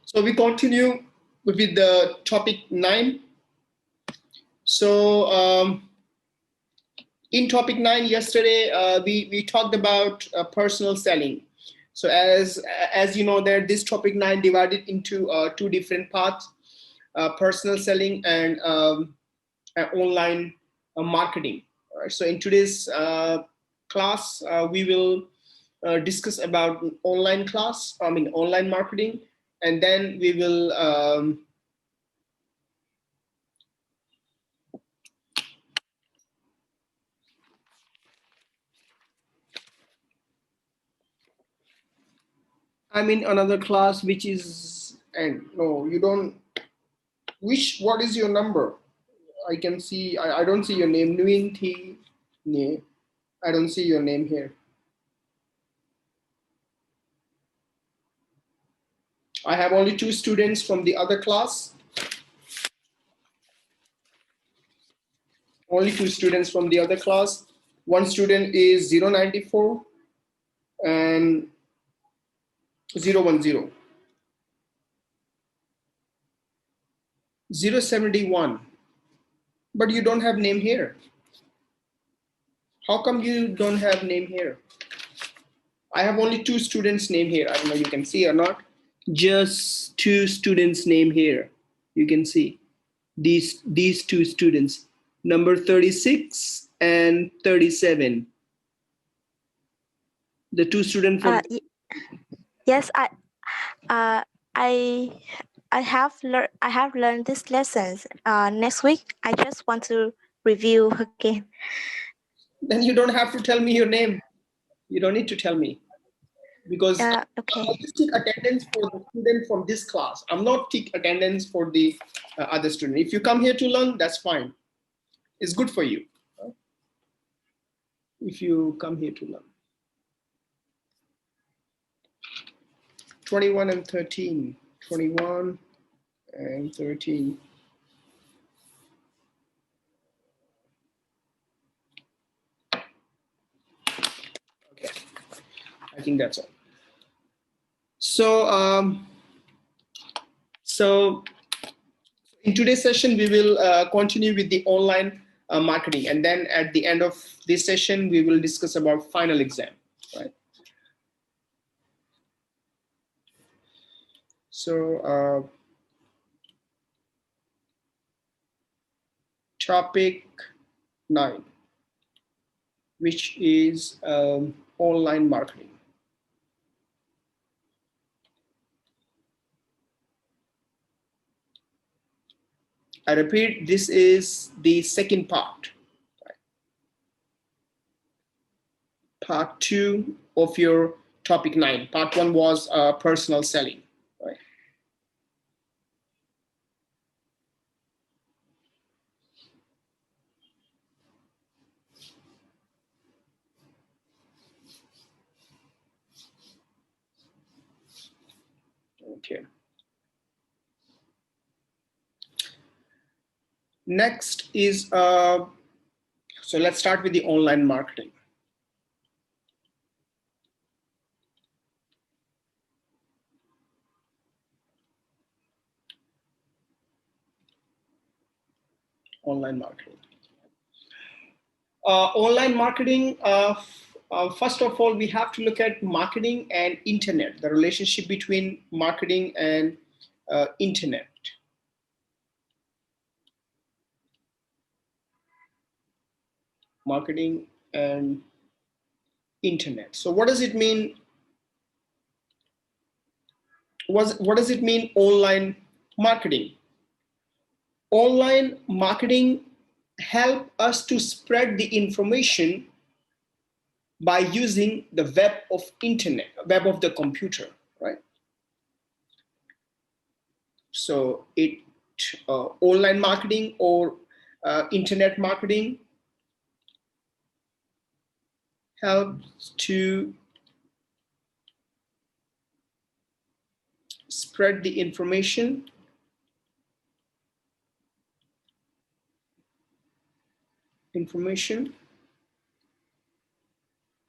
So we continue with the topic 9. So in topic 9 yesterday, we talked about personal selling. So as you know, that this topic 9 divided into two different parts: personal selling and online marketing. All right. So in today's class, we will discuss about online marketing, and then we will I'm in another class which is, and no, you don't. What is your number? I can see. I don't see your name. Nguyen Thi Nye. I don't see your name here. I have only two students from the other class. Only two students from the other class. One student is 094 and 010. 071. But you don't have name here. How come you don't have name here? I have only two students name here. I don't know you can see or not. Just two students name here. You can see these two students, number 36 and 37. The two students from yes, uh, I I have learned these lessons. Next week, I just want to review again. Then you don't have to tell me your name. You don't need to tell me, because I Okay. just take attendance for the student from this class. I'm not take attendance for the other student. If you come here to learn, that's fine. It's good for you. If you come here to learn. 21 and 13. 21 and 13. Okay, I think that's all. So in today's session, we will continue with the online marketing, and then at the end of this session, we will discuss about final exam, right? So topic 9, which is online marketing. I repeat, this is the second part. Right? Part 2 of your topic 9. Part 1 was personal selling. Right? Okay. Next is, so let's start with the online marketing. Online marketing. Online marketing, first of all, we have to look at marketing and internet, the relationship between marketing and internet. Marketing and internet. So what does it mean? What does it mean, online marketing? Online marketing help us to spread the information by using the web of internet, web of the computer, right? So online marketing or internet marketing helps to spread the information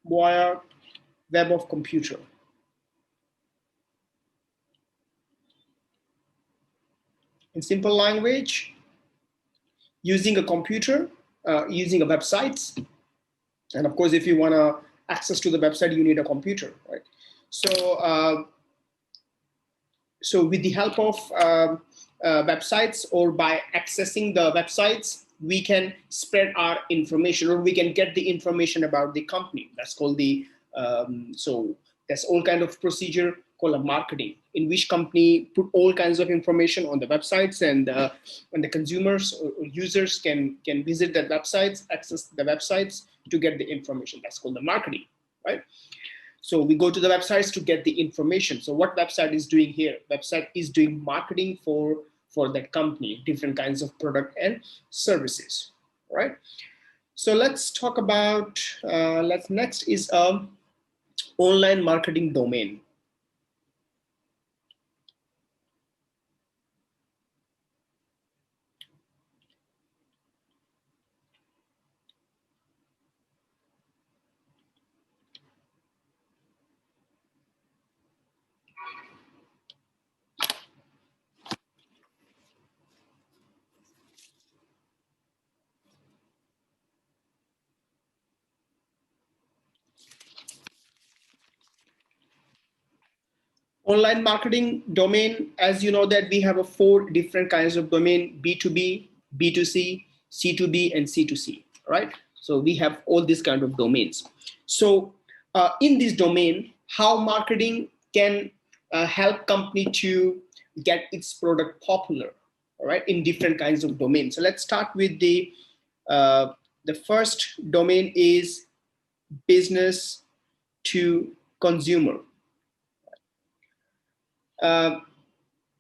via web of computer. In simple language, using a computer, using a website, and of course, if you want to access to the website, you need a computer, right? So, so with the help of websites, or by accessing the websites, we can spread our information, or we can get the information about the company. That's called the so there's all kind of procedure called a marketing, in which company put all kinds of information on the websites, and the consumers or users can visit the websites, access the websites to get the information. That's called the marketing, right? So we go to the websites to get the information. So what website is doing here? Website is doing marketing for that company, different kinds of product and services, right? So let's talk about, next is online marketing domain. Online marketing domain, as you know that we have 4 different kinds of domain: B2B, B2C, C2B, and C2C, right? So we have all these kind of domains. So in this domain, how marketing can help company to get its product popular, all right, in different kinds of domains. So let's start with the first domain is business to consumer.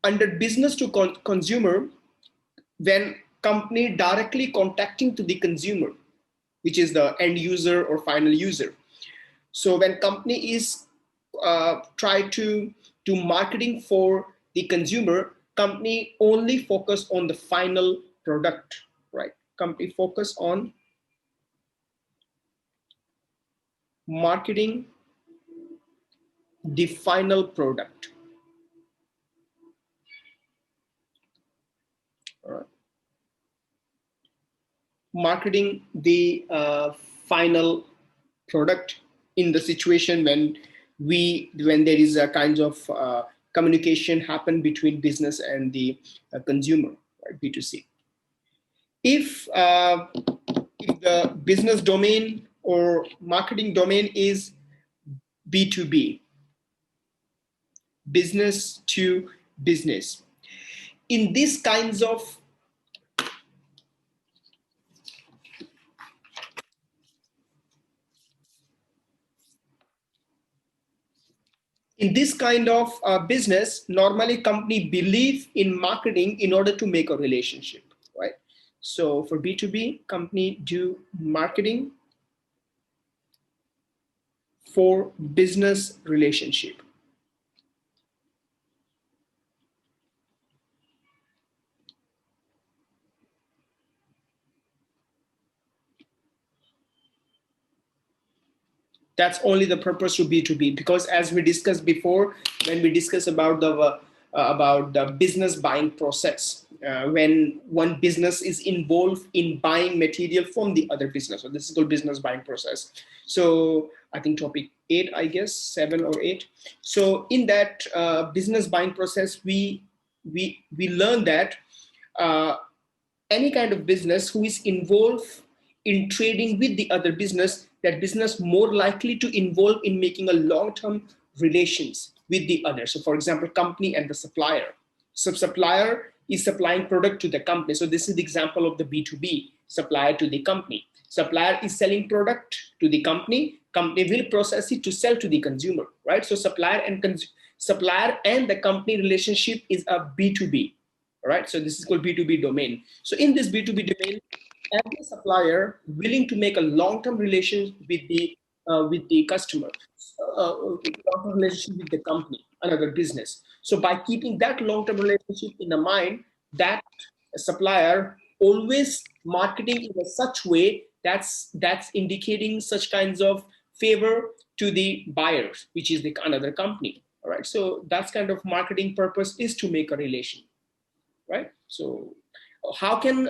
Under business to consumer, when company directly contacting to the consumer, which is the end user or final user. So when company is try to do marketing for the consumer, company only focus on the final product, right? Company focus on marketing the final product. All right. Marketing the final product in the situation when there is a kind of communication happen between business and the consumer, right? B2C. If the business domain or marketing domain is B2B, business to business, in these kinds of business, normally company believe in marketing in order to make a relationship, right? So for B2B, company do marketing for business relationship. That's only the purpose to B2B, because as we discussed before, when we discuss about the business buying process, when one business is involved in buying material from the other business, so this is called business buying process. So I think topic 8, I guess 7 or 8. So in that business buying process, we learn that any kind of business who is involved in trading with the other business, that business more likely to involve in making a long-term relations with the other. So for example, company and the supplier. So supplier is supplying product to the company. So this is the example of the B2B, supplier to the company. Supplier is selling product to the company. Company will process it to sell to the consumer, right? So supplier and the company relationship is a B2B. All right, so this is called B2B domain. So in this B2B domain, every supplier willing to make a long-term relation with the customer, long-term relationship with the company, another business. So by keeping that long-term relationship in the mind, that supplier always marketing in a such way that's indicating such kinds of favor to the buyers, which is the another company. All right, so that's kind of marketing purpose is to make a relation. right? So how can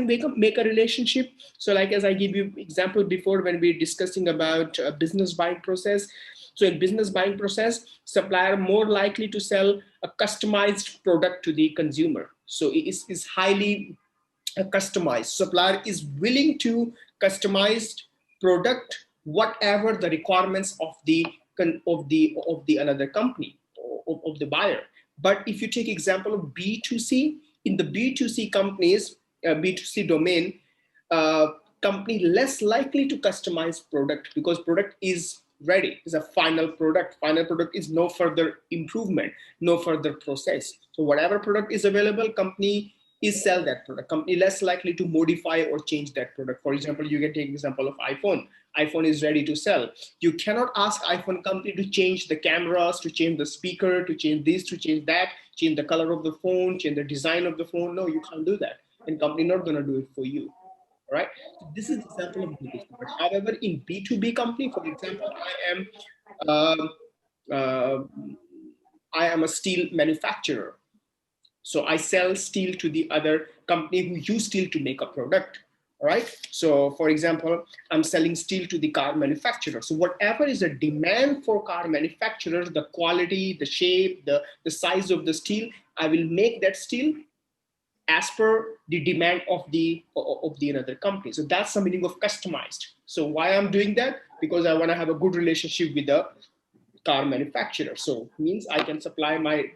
make a relationship? So like, as I give you example before, when we're discussing about business buying process, so in business buying process, supplier more likely to sell a customized product to the consumer. So it is highly customized. Supplier is willing to customize product whatever the requirements of the another company, of the buyer. But if you take example of B2C, in the B2C companies, B2C domain, uh, company less likely to customize product, because product is ready, is a final product. Final product is no further improvement, no further process. So whatever product is available, company is sell that product. Company less likely to modify or change that product. For example, you can take example of iPhone. iPhone is ready to sell. You cannot ask iPhone company to change the cameras, to change the speaker, to change this, to change that, change the color of the phone, change the design of the phone. No, you can't do that. And company not going to do it for you, right? So this is example of B2C. But however, in B2B company, for example, um, uh, I am a steel manufacturer. So I sell steel to the other company who use steel to make a product, right? So for example, I'm selling steel to the car manufacturer. So whatever is a demand for car manufacturers, the quality, the shape, the size of the steel, I will make that steel as per the demand of the another company. So that's the meaning of customized. So why I'm doing that? Because I want to have a good relationship with the car manufacturer. So means I can supply my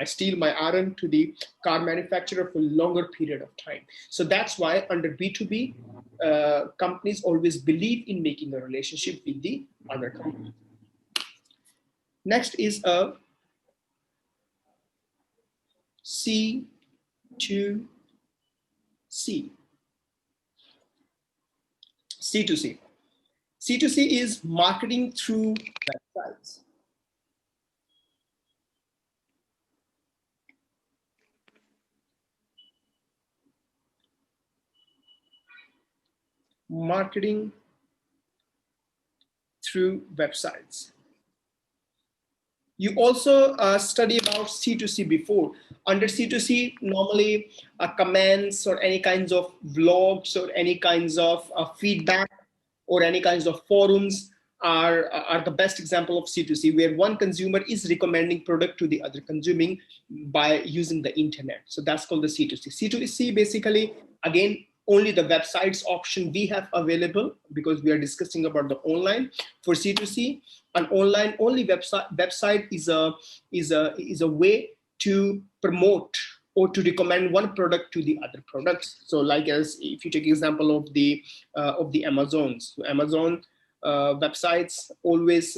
steel, my iron to the car manufacturer for longer period of time. So that's why under B2B, companies always believe in making a relationship with the other company. Next is a C2C. C2C. C2C is marketing through websites. Marketing through websites. You also study about C2C before. Under C2C, normally comments or any kinds of vlogs or any kinds of feedback or any kinds of forums are the best example of C2C, where one consumer is recommending product to the other consuming by using the internet. So that's called the C2C. C2C basically, again, only the websites option we have available, because we are discussing about the online. For C2C, an online only website is a way to promote or to recommend one product to the other products. So like, as if you take example of the Amazons. So Amazon websites always,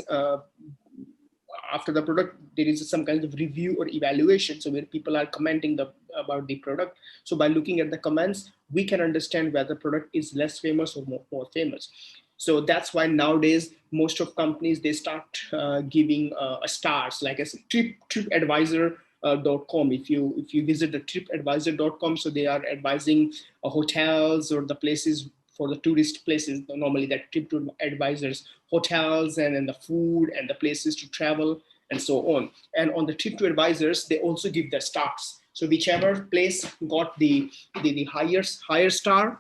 after the product, there is some kind of review or evaluation, so where people are commenting about the product. So by looking at the comments, we can understand whether product is less famous or more famous. So that's why nowadays most of companies, they start giving stars, like as TripAdvisor.com. If you visit the TripAdvisor.com, so they are advising hotels or the places for the tourist places. Normally that trip to advisors, hotels and the food and the places to travel and so on. And on the trip to advisors, they also give the stars. So whichever place got the higher star,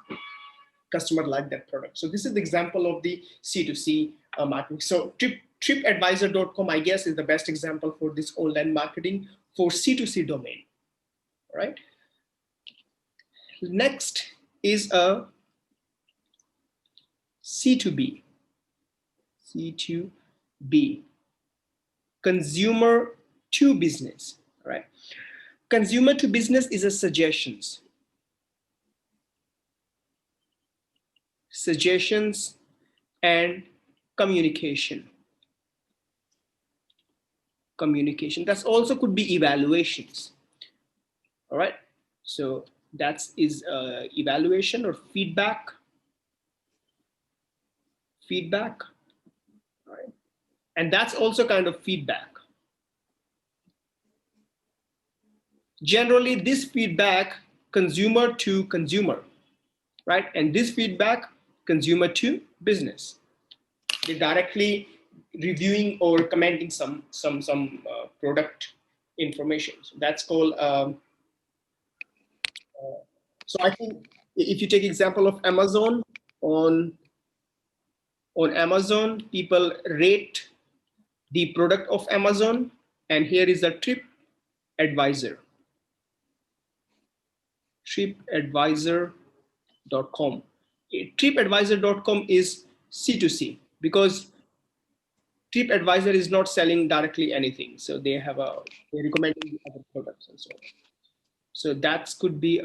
customer like that product. So this is the example of the C2C marketing. So TripAdvisor.com, I guess, is the best example for this online marketing for C2C domain, right? Next is a C2B. C2B, consumer to business, right? Consumer to business is a suggestions and communication. That's also could be evaluations. All right. So that is evaluation or feedback. Right? And that's also kind of feedback. Generally, this feedback consumer to consumer, right? And this feedback consumer to business. They're directly reviewing or commenting some product information. So that's called So I think if you take example of Amazon, on Amazon, people rate the product of Amazon, and here is the Trip Advisor. TripAdvisor.com. TripAdvisor.com is C2C because TripAdvisor is not selling directly anything. So they recommend other products and so on. So that could be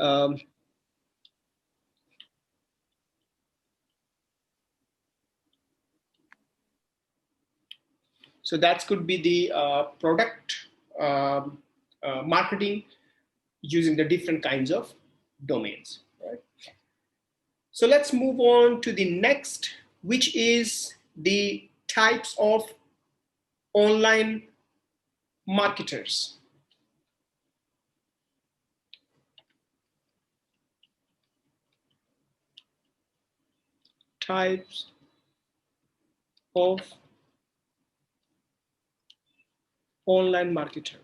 the product marketing using the different kinds of domains, right? So let's move on to the next, which is the types of online marketers. Types of online marketer.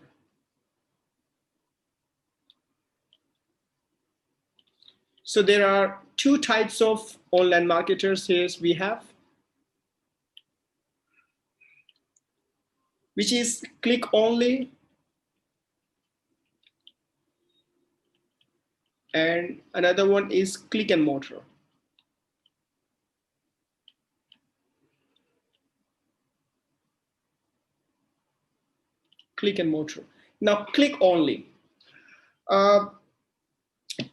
So there are two types of online marketers here we have, which is click only and another one is click and mortar. Click and mortar. Now click only.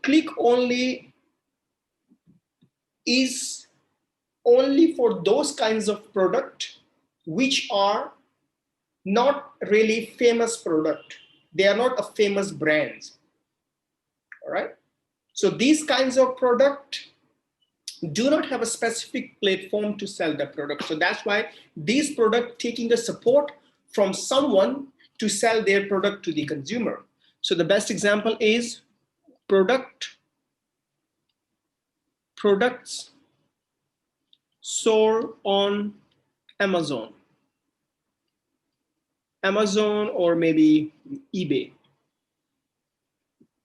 Click only is only for those kinds of product which are not really famous product. They are not a famous brands. All right. So these kinds of product do not have a specific platform to sell the product. So that's why these product taking the support from someone to sell their product to the consumer. So the best example is products sold on Amazon or maybe eBay,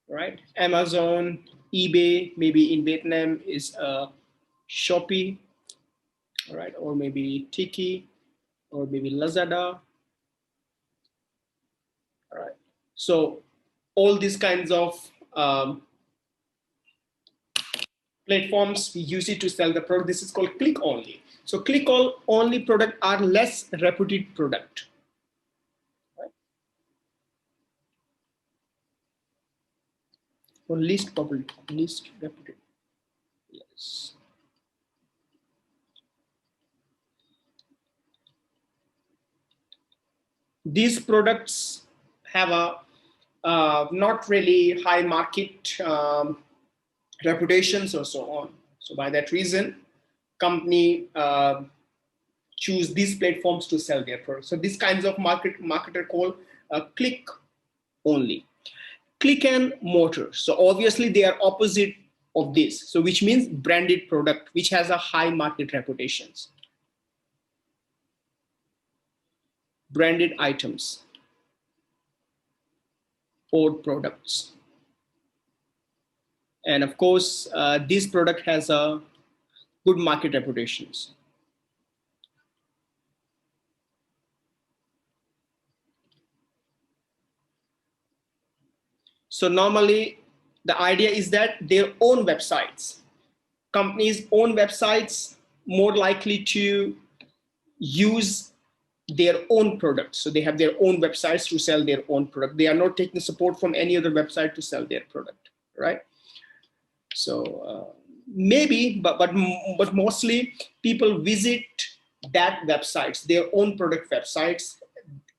right? Amazon, eBay, maybe in Vietnam is Shopee, all right, or maybe Tiki, or maybe Lazada, all right. So all these kinds of platforms, we use it to sell the product. This is called click only. So click only product are less reputed product. Right? Or least popular, least reputed. Yes. These products have a not really high market reputations or so on. So by that reason, company choose these platforms to sell their products. So these kinds of marketer called click only. Click and mortar. So obviously they are opposite of this. So which means branded product, which has a high market reputations. Branded items or products. And of course, this product has a good market reputations. So normally the idea is that their own websites, companies' own websites, more likely to use their own products. So they have their own websites to sell their own product. They are not taking support from any other website to sell their product, right? So maybe, but mostly people visit that websites, their own product websites,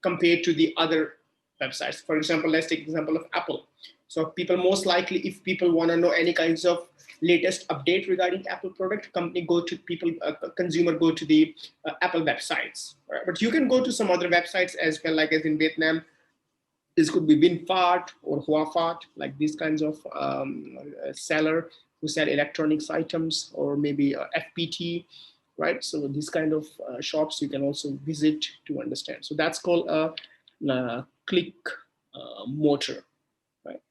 compared to the other websites. For example, let's take example of Apple. So people most likely, if people want to know any kinds of latest update regarding Apple product, consumer go to the Apple websites. Right? But you can go to some other websites as well, like as in Vietnam, this could be VinFast or Huafast, like these kinds of seller who sell electronics items, or maybe FPT, right? So these kind of shops you can also visit to understand. So that's called a click mortar, right?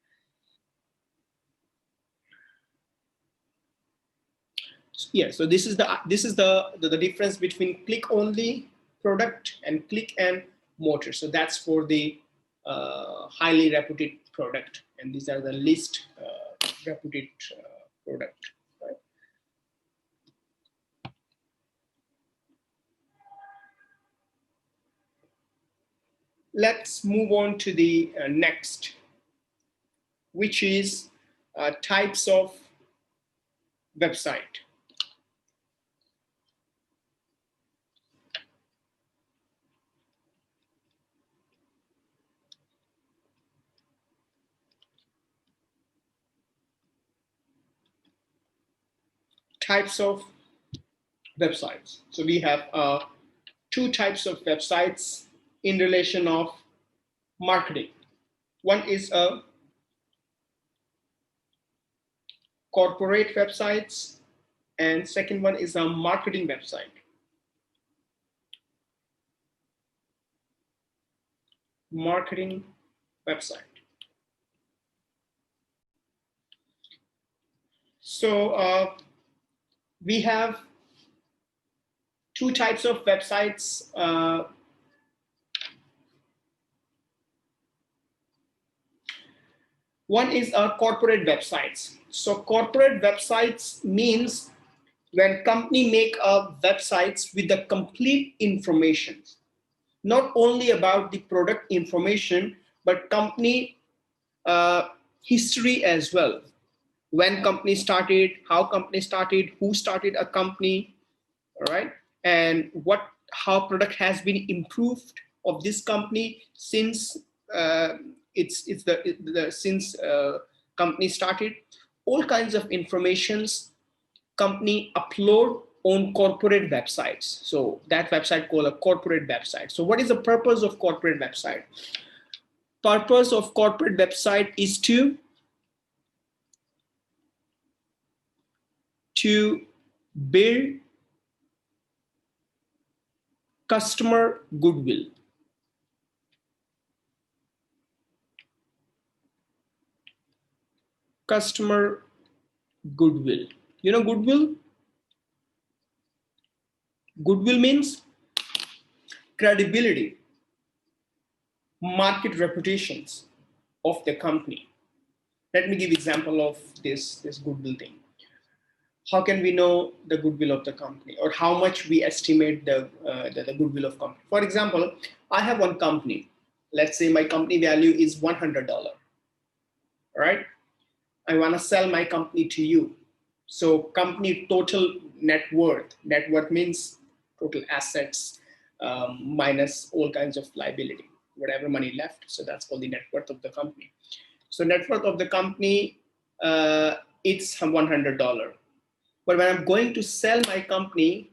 Yeah, so this is the difference between click only product and click and mortar. So that's for the highly reputed product, and these are the least reputed product. Right? Let's move on to the next, which is types of website. Types of websites. So we have two types of websites in relation of marketing. One is a corporate websites, and second one is a marketing website. Marketing website. So we have two types of websites. One is corporate websites. So corporate websites means when company make websites with the complete information, not only about the product information, but company history as well. When company started, how company started, who started a company, all right, and how product has been improved of this company since since company started. All kinds of informations company upload on corporate websites. So that website called a corporate website. So what is the purpose of corporate website? Purpose of corporate website is to build customer goodwill. Customer goodwill. You know goodwill? Goodwill means credibility, market reputations of the company. Let me give example of this goodwill thing. How can we know the goodwill of the company, or how much we estimate the goodwill of company? For example, I have one company. Let's say my company value is $100. All right. I want to sell my company to you. So company total net worth. Net worth means total assets minus all kinds of liability, whatever money left. So that's called the net worth of the company. So net worth of the company, it's $100. But when I'm going to sell my company,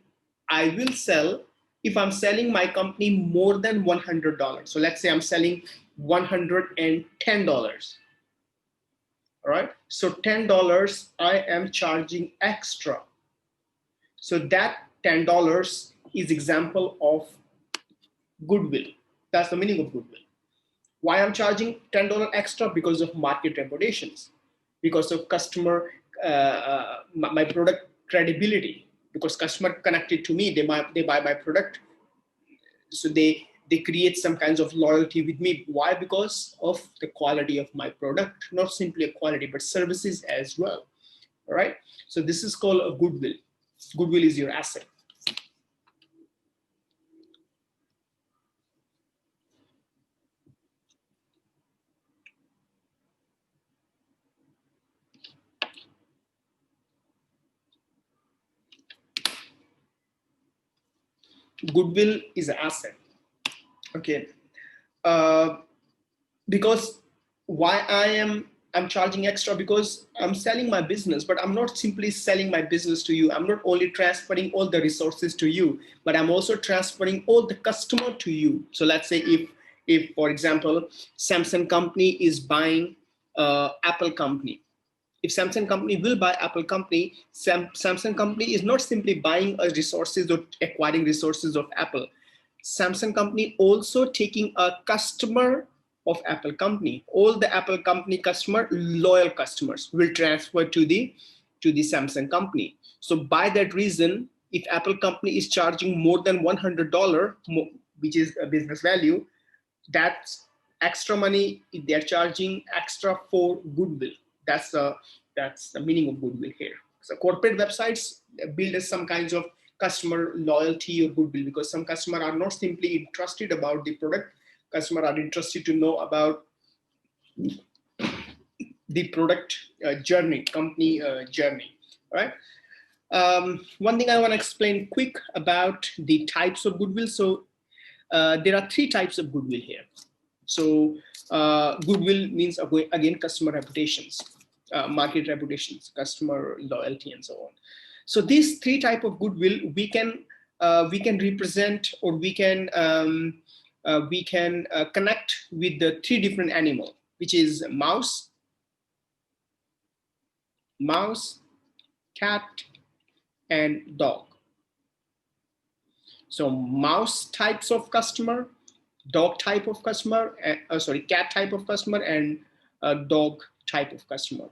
I will sell, if I'm selling my company more than $100. So let's say I'm selling $110. All right. So $10 I am charging extra. So that $10 is example of goodwill. That's the meaning of goodwill. Why I'm charging $10 extra? Because of market reputations, because of customer, my product credibility, because customer connected to me, they buy my product. So they create some kinds of loyalty with me. Why? Because of the quality of my product, not simply a quality, but services as well. All right. So this is called a goodwill. Goodwill is your asset. Goodwill is an asset. Okay. Because why I'm charging extra? Because I'm selling my business, but I'm not simply selling my business to you. I'm not only transferring all the resources to you, but I'm also transferring all the customer to you. So let's say if for example, Samsung company is buying Apple company. If Samsung company will buy Apple company, Samsung company is not simply buying resources or acquiring resources of Apple. Samsung company also taking a customer of Apple company. All the Apple company customer, loyal customers, will transfer to to the Samsung company. So by that reason, if Apple company is charging more than $100, which is a business value, that's extra money they're charging extra for goodwill. That's the meaning of goodwill here. So corporate websites build as some kinds of customer loyalty or goodwill, because some customers are not simply interested about the product. Customers are interested to know about the product journey, company journey, right? One thing I want to explain quick about the types of goodwill. So there are three types of goodwill here. So goodwill means, again, customer reputations, market reputations, customer loyalty, and so on. So these three type of goodwill we can represent, or we can connect with the three different animal, which is mouse, cat, and dog. So mouse types of customer, dog type of customer, cat type of customer, and dog type of customer.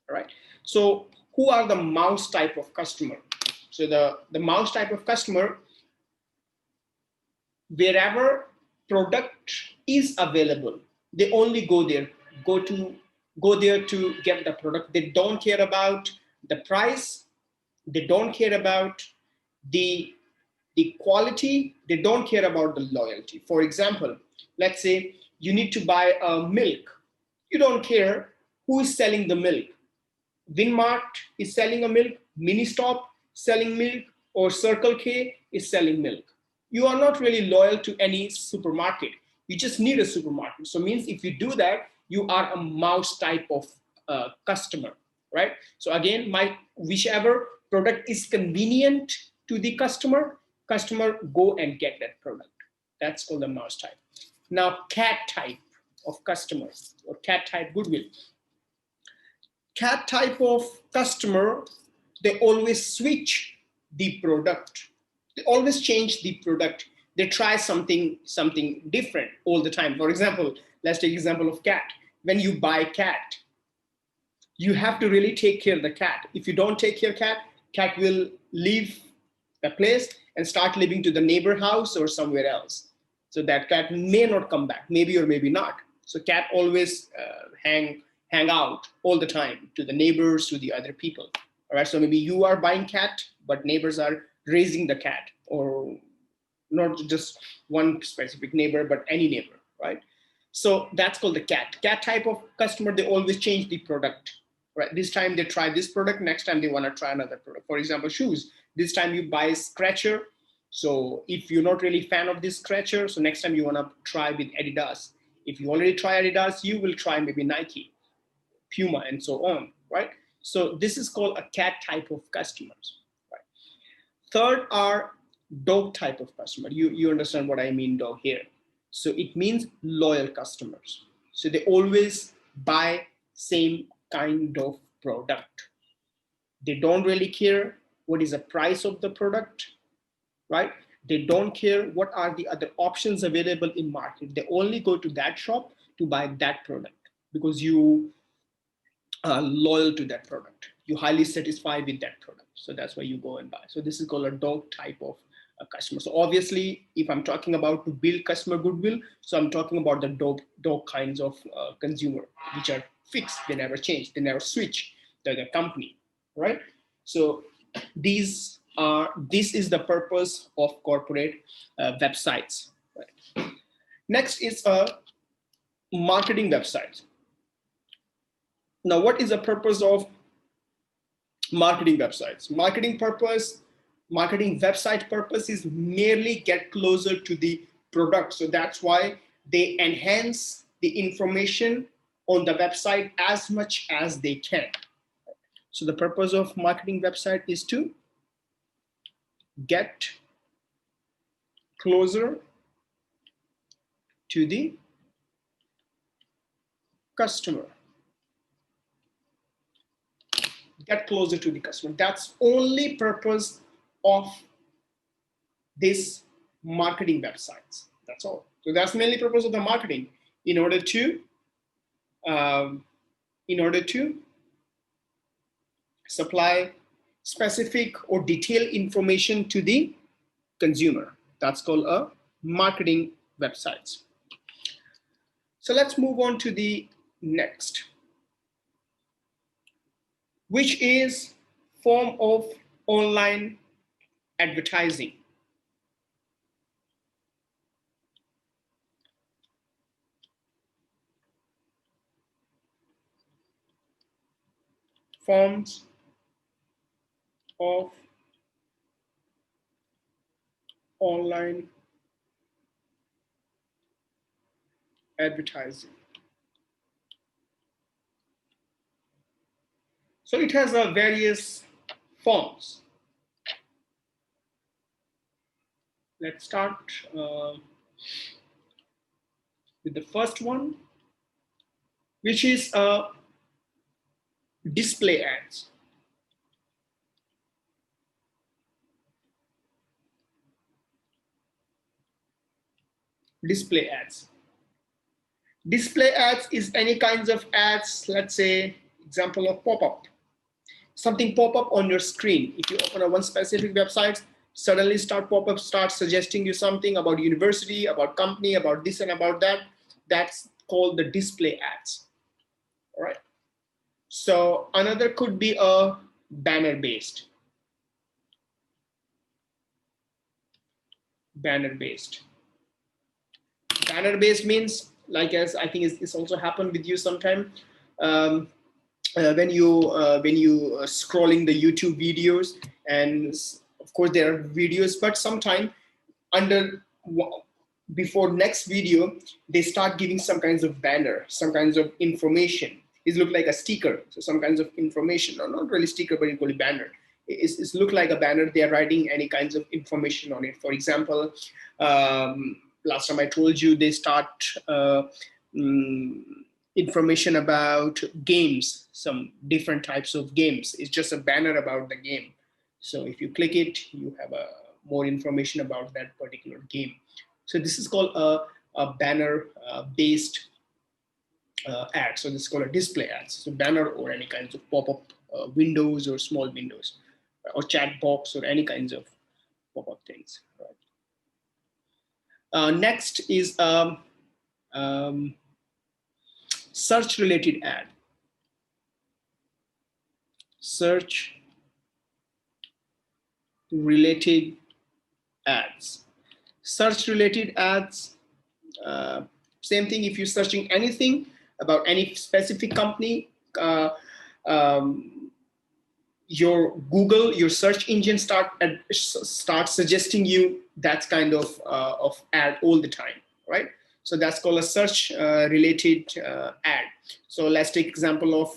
All right. So who are the mouse type of customer? So the mouse type of customer, wherever product is available, they only go there to get the product. They don't care about the price. They don't care about the quality. They don't care about the loyalty. For example, let's say you need to buy milk. You don't care who is selling the milk. Winmart is selling a milk, Ministop selling milk, or Circle K is selling milk. You are not really loyal to any supermarket. You just need a supermarket. So means if you do that, you are a mouse type of customer, right? So again, whichever product is convenient to the customer go and get that product. That's called the mouse type. Now, cat type of customers, or cat type goodwill. Cat type of customer, they always switch the product. They always change the product. They try something different all the time. For example, let's take example of cat. When you buy cat, you have to really take care of the cat. If you don't take care of cat will leave the place and start living to the neighbor house or somewhere else. So that cat may not come back, maybe or maybe not. So cat always hang out all the time to the neighbors, to the other people. All right, so maybe you are buying cat, but neighbors are raising the cat, or not just one specific neighbor, but any neighbor, right? So that's called the cat type of customer. They always change the product, right? This time they try this product, next time they want to try another product. For example, shoes. This time you buy Skechers. So if you're not really fan of this Skechers, so next time you want to try with Adidas. If you already try Adidas, you will try maybe Nike, Puma, and so on, right? So this is called a cat type of customers, right? Third are dog type of customer. You understand what I mean, dog, here. So it means loyal customers. So they always buy same kind of product. They don't really care what is the price of the product, right? They don't care what are the other options available in market. They only go to that shop to buy that product because you are loyal to that product. You're highly satisfied with that product. So that's why you go and buy. So this is called a dog type of customer. So obviously, if I'm talking about to build customer goodwill, so I'm talking about the dog kinds of consumer, which are fixed. They never change. They never switch the company, right? So this is the purpose of corporate websites. Right? Next is marketing websites. Now, what is the purpose of marketing websites? Marketing website purpose is merely get closer to the product. So that's why they enhance the information on the website as much as they can. So the purpose of marketing website is to get closer to the customer. Get closer to the customer. That's only purpose of this marketing websites. That's all. So that's mainly purpose of the marketing in order to supply specific or detailed information to the consumer. That's called a marketing websites. So let's move on to the next, which is form of online advertising. Forms of online advertising. So it has various forms. Let's start with the first one, which is display ads. Display ads. Display ads is any kinds of ads, let's say, example of pop-up. Something pop up on your screen. If you open a one specific website, suddenly pop-up starts suggesting you something about university, about company, about this and about that. That's called the display ads. All right. So another could be a banner-based. Banner-based. Banner-based means, like, as I think it's also happened with you sometime, when you scrolling the YouTube videos, and of course there are videos, but sometime before next video they start giving some kinds of banner, some kinds of information. It look like a sticker, so some kinds of information, or not really sticker, but equally banner. It's look like a banner. They are writing any kinds of information on it. For example, last time I told you they start information about games, some different types of games. It's just a banner about the game. So if you click it, you have more information about that particular game. So this is called a banner based ad. So this is called a display ads. So banner or any kinds of pop-up windows or small windows or chat box or any kinds of pop-up things. Right. Next is search related ad. Search related ads. Search related ads, same thing. If you're searching anything about any specific company, your Google, your search engine start suggesting you that kind of ad all the time, right? So that's called a search related ad. So let's take example of,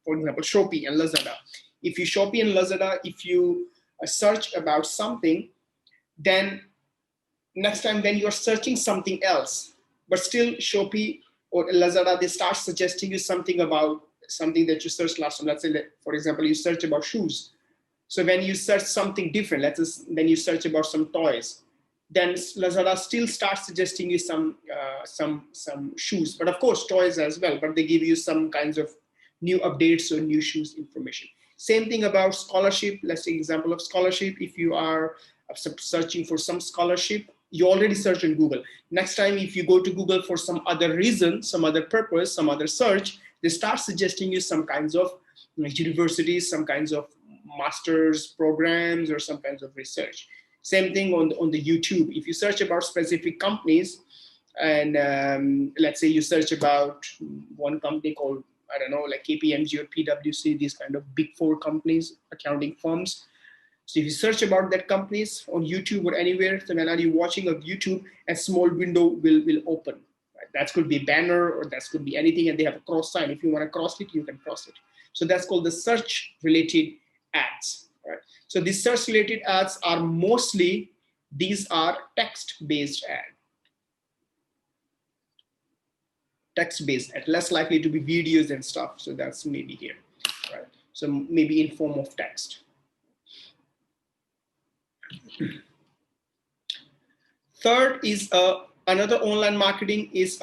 for example, Shopee and Lazada. If you Shopee and Lazada, if you search about something, then next time when you're searching something else, but still Shopee or Lazada, they start suggesting you something about something that you searched last time. Let's say that, for example, you search about shoes. So when you search something different, then you search about some toys, then Lazada still starts suggesting you some shoes, but of course toys as well, but they give you some kinds of new updates or new shoes information. Same thing about scholarship. Let's take example of scholarship. If you are searching for some scholarship, you already search in Google. Next time, if you go to Google for some other reason, some other purpose, some other search, they start suggesting you some kinds of universities, some kinds of master's programs, or some kinds of research. Same thing on the YouTube. If you search about specific companies, and let's say you search about one company called, I don't know, like KPMG or PwC, these kind of big four companies, accounting firms. So if you search about that companies on YouTube or anywhere, so when are you watching of YouTube, a small window will open. Right? That could be a banner, or that could be anything, and they have a cross sign. If you want to cross it, you can cross it. So that's called the search related ads. Right? So these search related ads are mostly, these are text based ads. Text-based ad, less likely to be videos and stuff. So that's maybe here, right? So maybe in form of text. Third is another online marketing is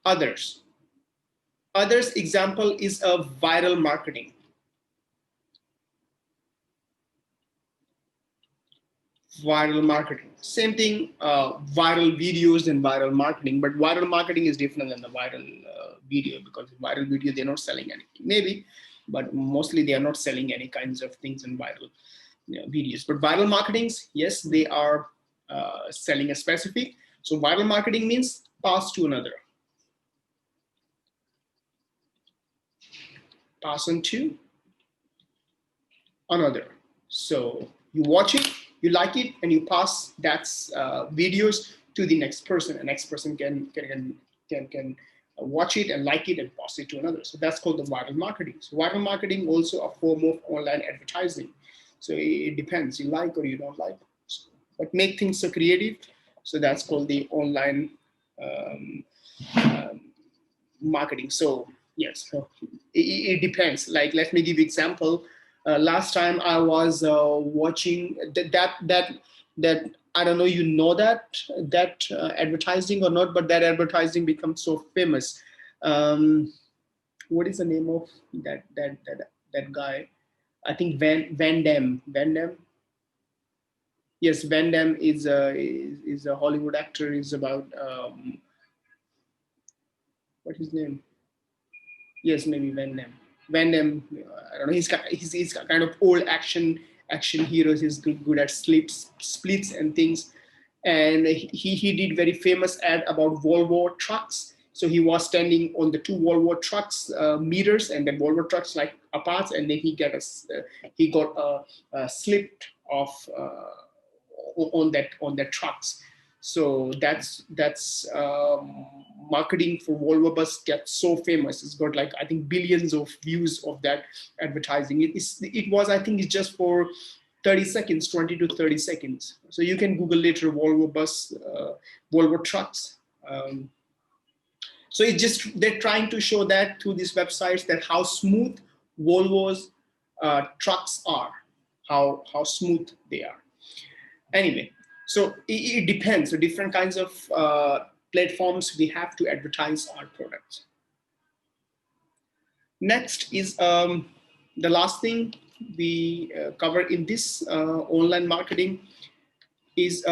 others. Others example is a viral marketing. Viral marketing, same thing. Viral videos and viral marketing, but viral marketing is different than the viral video, because viral video they're not selling anything, maybe, but mostly they are not selling any kinds of things in viral videos. But viral marketings, yes, they are selling a specific. So viral marketing means pass to another, pass on to another. So you watch it, you like it, and you pass that videos to the next person. And next person can watch it and like it and pass it to another. So that's called the viral marketing. So viral marketing also a form of online advertising. So it depends, you like or you don't like, but make things so creative. So that's called the online marketing. So yes, so it depends. Like, let me give you example. Last time I was watching that I don't know, you know that advertising or not, but that advertising becomes so famous. What is the name of that guy? I think Van Damme. Van Damme. Yes, Van Damme is a Hollywood actor. Is about what his name? Yes, maybe Van Damme. Van Damme. I don't know. He's kind of old action heroes. He's good at splits and things. And he did very famous ad about Volvo trucks. So he was standing on the two Volvo trucks meters, and then Volvo trucks like apart, and then he got a slip of on that trucks. So that's marketing for Volvo bus gets so famous. It's got like, I think, billions of views of that advertising. It was, I think, it's just for 30 seconds, 20 to 30 seconds. So you can Google later Volvo bus, Volvo trucks. So it's just, they're trying to show that through these websites, that how smooth Volvo's trucks are, how smooth they are. Anyway, so it depends. So different kinds of platforms we have to advertise our products. Next is the last thing we cover in this online marketing is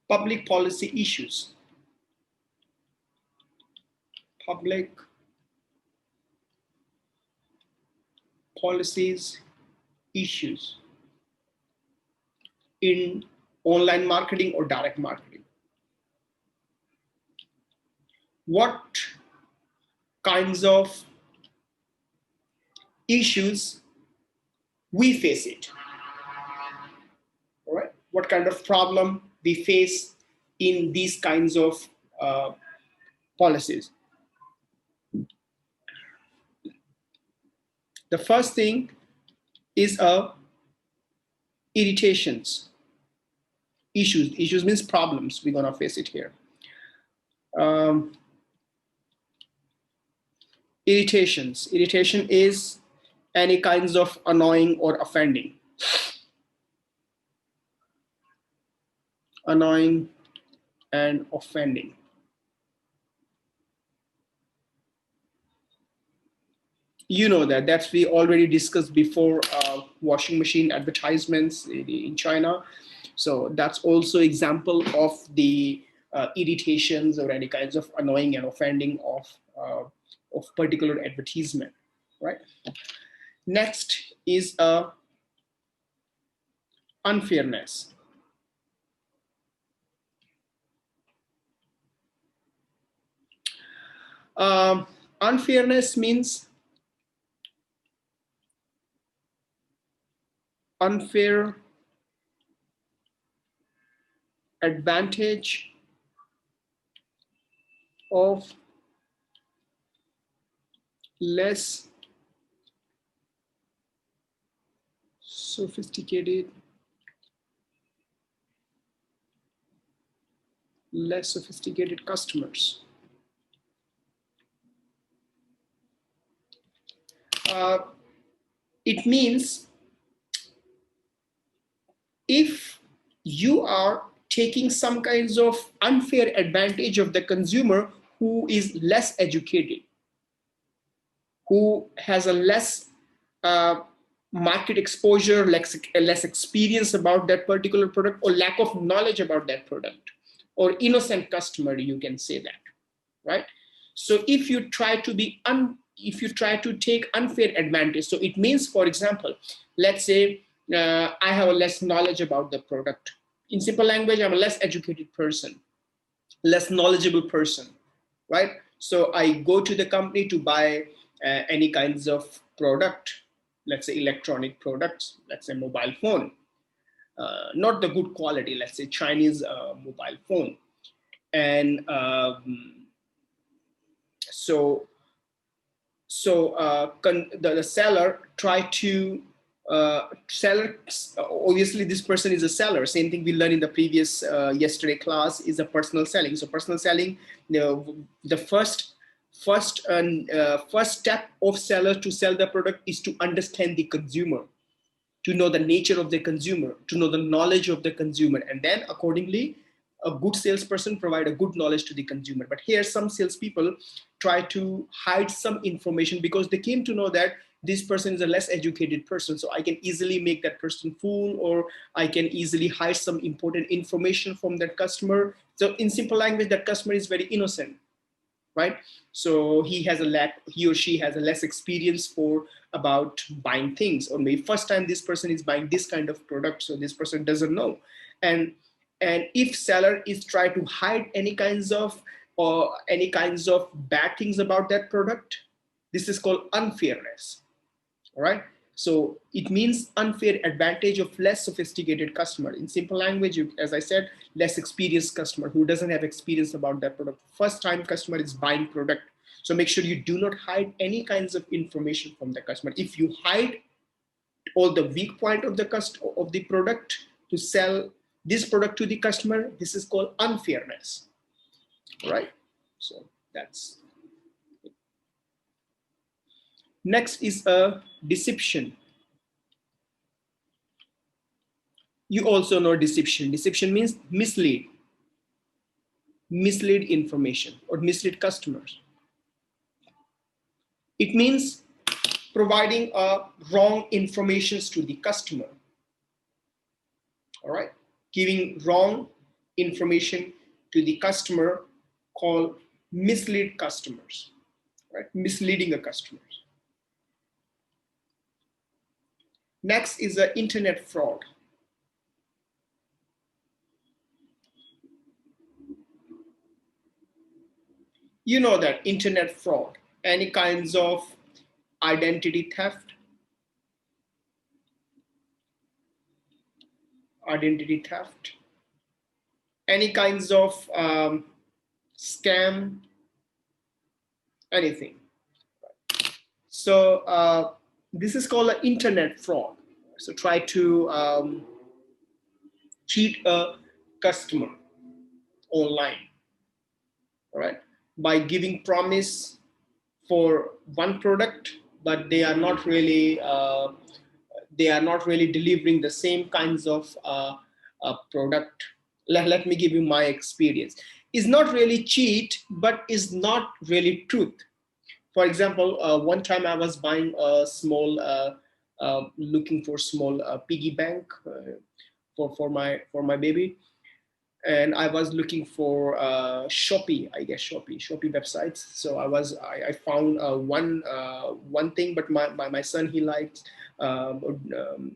public policy issues. Public policies issues in online marketing or direct marketing. What kinds of issues we face it? All right. What kind of problem we face in these kinds of policies? The first thing is irritations. Issues means problems. We're gonna face it here. Irritations. Irritation is any kinds of annoying or offending. Annoying and offending. You know that's we already discussed before, washing machine advertisements in China. So that's also example of the irritations or any kinds of annoying and offending of particular advertisement, right? Next is unfairness. Unfairness means unfair advantage of less sophisticated customers. It means if you are taking some kinds of unfair advantage of the consumer who is less educated, who has a less market exposure, less experience about that particular product, or lack of knowledge about that product, or innocent customer, you can say that, right? So if you try to be if you try to take unfair advantage, so it means, for example, let's say I have a less knowledge about the product. In simple language, I'm a less educated person, less knowledgeable person, right? So I go to the company to buy any kinds of product, let's say electronic products, let's say mobile phone, not the good quality, let's say Chinese mobile phone. And the seller try to seller, obviously this person is a seller. Same thing we learned in the previous yesterday class is a personal selling. So personal selling, the first step of seller to sell the product is to understand the consumer, to know the nature of the consumer, to know the knowledge of the consumer, and then accordingly a good salesperson provide a good knowledge to the consumer. But here some salespeople try to hide some information because they came to know that this person is a less educated person, so I can easily make that person fool, or I can easily hide some important information from that customer. So in simple language, that customer is very innocent, right? So he or she has a less experience for about buying things, or maybe first time this person is buying this kind of product, so this person doesn't know. And if seller is trying to hide any kinds of bad things about that product, this is called unfairness. All right. So it means unfair advantage of less sophisticated customer. In simple language, as I said, less experienced customer who doesn't have experience about that product. First time customer is buying product. So make sure you do not hide any kinds of information from the customer. If you hide all the weak point of the product to sell this product to the customer, this is called unfairness, right? So that's it. Next is a deception. You also know deception. Deception means mislead information or mislead customers. It means providing wrong information to the customer. All right, giving wrong information to the customer, called mislead customers, right? Misleading the customers. Next is the internet fraud. You know that internet fraud, any kinds of identity theft, any kinds of scam, anything. So this is called an internet fraud. So try to cheat a customer online, all right, by giving promise for one product, but they are not really delivering the same kinds of product. Let me give you my experience. It's not really cheat, but is not really truth. For example, one time I was buying a small, looking for small piggy bank for my baby, and I was looking for Shopee, I guess Shopee websites. So I found one thing, but my son, he likes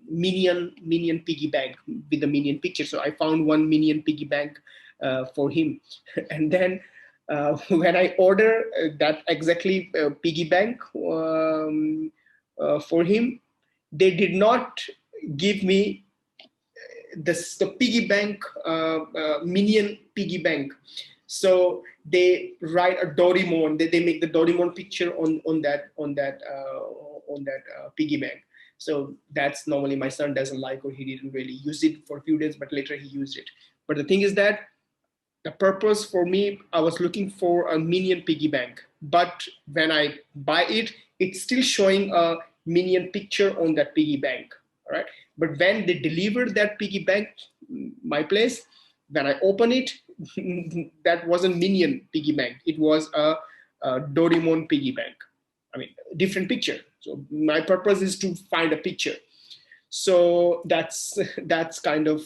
Minion piggy bank with the Minion picture. So I found one Minion piggy bank for him, and then when I order that exactly piggy bank for him, they did not give me the piggy bank, Minion piggy bank. So they write a Doraemon. They make the Doraemon picture on that piggy bank. So that's normally my son doesn't like, or he didn't really use it for a few days, but later he used it. But the thing is that the purpose for me, I was looking for a Minion piggy bank, but when I buy it, it's still showing a Minion picture on that piggy bank. All right. But when they delivered that piggy bank, my place, when I open it, that wasn't Minion piggy bank. It was a Doraemon piggy bank. I mean, different picture. So my purpose is to find a picture. So that's kind of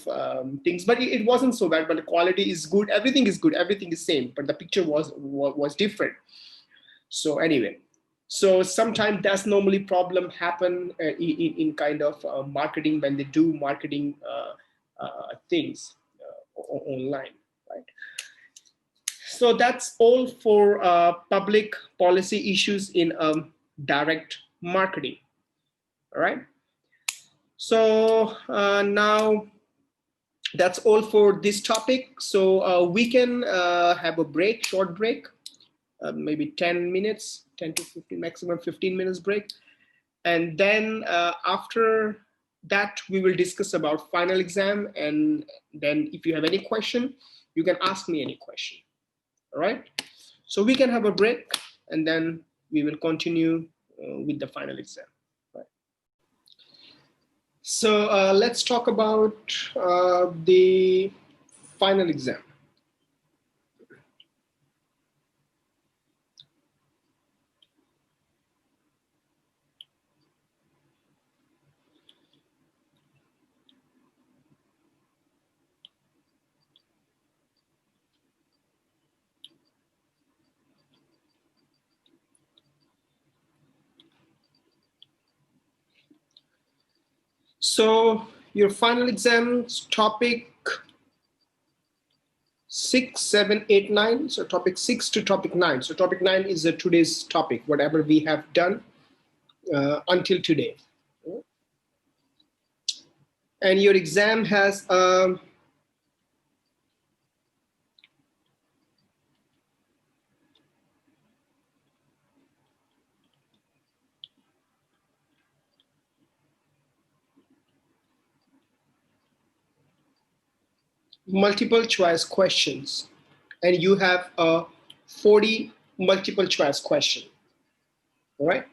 things, but it wasn't so bad. But the quality is good. Everything is good. Everything is same. But the picture was different. So anyway, so sometimes that's normally problem happen in kind of marketing when they do marketing things online, right? So that's all for public policy issues in direct marketing. All right. So now that's all for this topic. So we can have a break, short break, maybe 10 minutes, 10 to 15, maximum 15 minutes break. And then after that, we will discuss about final exam. And then if you have any question, you can ask me any question. All right. So we can have a break and then we will continue with the final exam. Right. So let's talk about the final exam. So your final exams topic 6, 7, 8, 9. So topic 6 to topic 9. So topic 9 is today's topic, whatever we have done until today. And your exam has multiple choice questions, and you have a 40 multiple choice question. All right.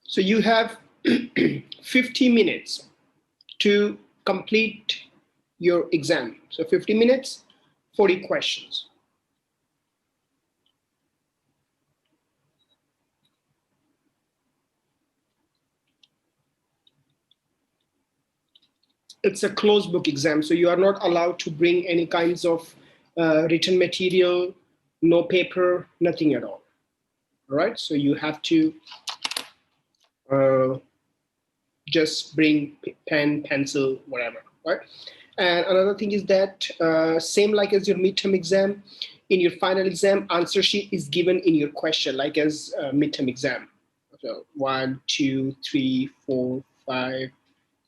So you have 50 minutes to complete your exam. So 50 minutes, 40 questions. It's a closed book exam, so you are not allowed to bring any kinds of written material, no paper, nothing at all. All right, so you have to just bring pen, pencil, whatever. Right. And another thing is that same like as your midterm exam, in your final exam, answer sheet is given in your question, like as midterm exam. So 1, 2, 3, 4, 5,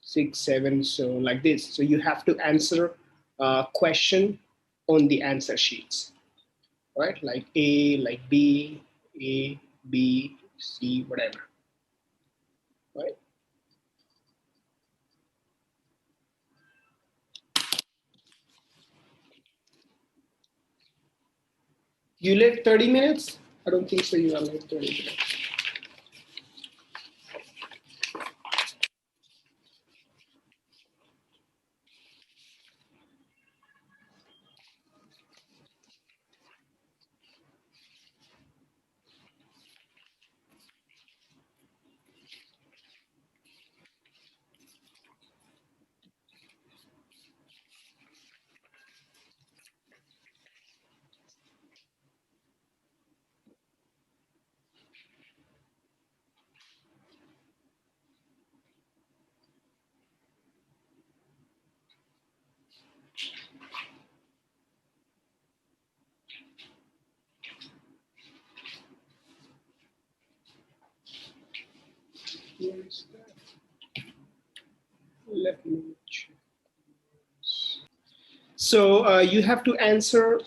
6, 7, so like this. So you have to answer a question on the answer sheets, right? Like A, like B, A, B, C, whatever, right? You left 30 minutes? I don't think so. You are late 30 minutes. Let me check. So you have to answer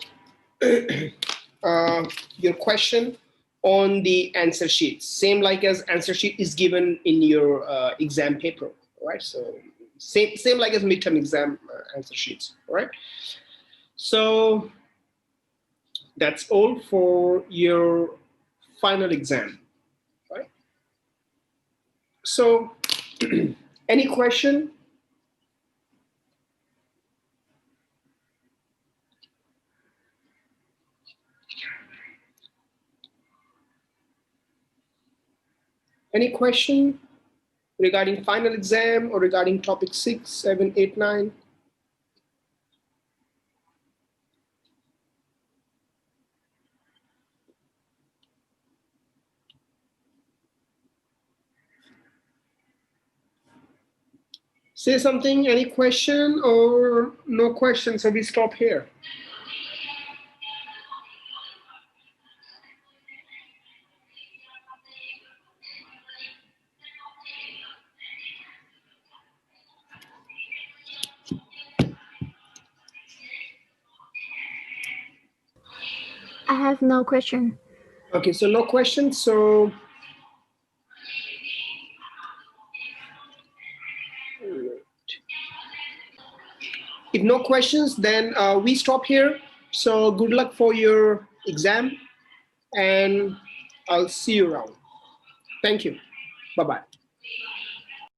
your question on the answer sheet, same like as answer sheet is given in your exam paper, right? So same like as midterm exam answer sheets, right? So that's all for your final exam, right? So any question? Any question regarding final exam or regarding topic 6, 7, 8, 9? Say something, any question or no question? So we stop here. I have no question. Okay, so no questions. So if no questions, then we stop here. So good luck for your exam, and I'll see you around. Thank you. Bye-bye.